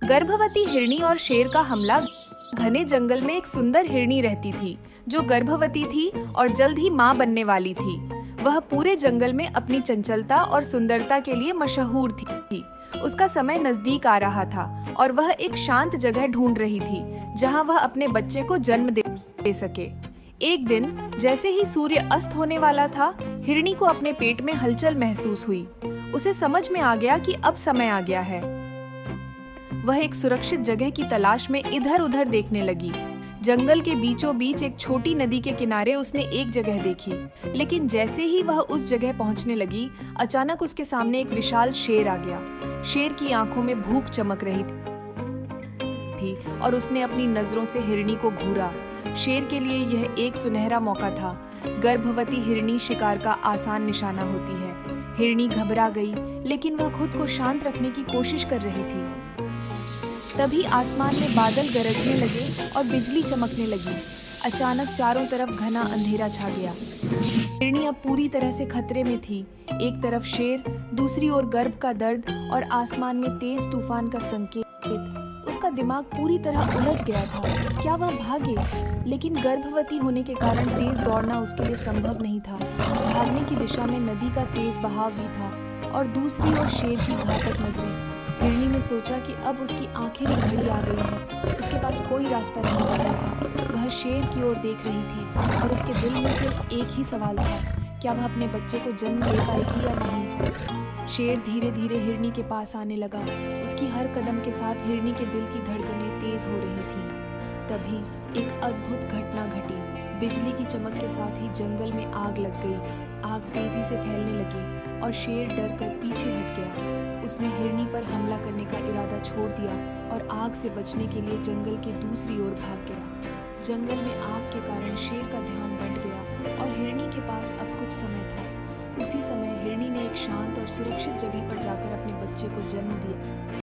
गर्भवती हिरनी और शेर का हमला। घने जंगल में एक सुंदर हिरनी रहती थी जो गर्भवती थी और जल्द ही मां बनने वाली थी। वह पूरे जंगल में अपनी चंचलता और सुंदरता के लिए मशहूर थी। उसका समय नजदीक आ रहा था और वह एक शांत जगह ढूंढ रही थी जहां वह अपने बच्चे को जन्म दे सके। एक दिन जैसे ही सूर्य अस्त होने वाला था, हिरनी को अपने पेट में हलचल महसूस हुई। उसे समझ में आ गया कि अब समय आ गया है। वह एक सुरक्षित जगह की तलाश में इधर उधर देखने लगी। जंगल के बीचों बीच एक छोटी नदी के किनारे उसने एक जगह देखी, लेकिन जैसे ही वह उस जगह पहुंचने लगी, अचानक उसके सामने एक विशाल शेर आ गया। शेर की आंखों में भूख चमक रही थी और उसने अपनी नजरों से हिरनी को घूरा। शेर के लिए यह एक सुनहरा मौका था। गर्भवती हिरनी शिकार का आसान निशाना होती है। हिरनी घबरा गई, लेकिन वह खुद को शांत रखने की कोशिश कर रही थी। तभी आसमान में बादल गरजने लगे और बिजली चमकने लगी। अचानक चारों तरफ घना अंधेरा छा गया। हिरनी अब पूरी तरह से खतरे में थी। एक तरफ शेर, दूसरी ओर गर्भ का दर्द और आसमान में तेज तूफान का संकेत। उसका दिमाग पूरी तरह उलझ गया था। क्या वह भागे? लेकिन गर्भवती होने के कारण तेज दौड़ना उसके लिए संभव नहीं था। भागने की दिशा में नदी का तेज बहाव भी था और दूसरी ओर शेर की घातक नजरें। हिरनी ने सोचा कि अब उसकी आखिरी घड़ी आ गई है। उसके पास कोई रास्ता नहीं बचा था। वह शेर की ओर देख रही थी और उसके दिल में सिर्फ एक ही सवाल था, क्या वह अपने बच्चे को जन्म दे पाएगी या नहीं। शेर धीरे धीरे हिरनी के पास आने लगा। उसकी हर कदम के साथ हिरनी के दिल की धड़कनें तेज हो रही थीं। तभी एक अद्भुत घटना घटी। बिजली की चमक के साथ ही जंगल में आग लग गई। आग तेजी से फैलने लगी और शेर डर कर पीछे हट गया। उसने हिरनी पर हमला करने का इरादा छोड़ दिया और आग से बचने के लिए जंगल की दूसरी ओर भाग गया। जंगल में आग के कारण शेर का ध्यान बंट गया और हिरनी के पास अब कुछ समय था। उसी समय हिरनी ने एक शांत और सुरक्षित जगह पर जाकर अपने बच्चे को जन्म दिया।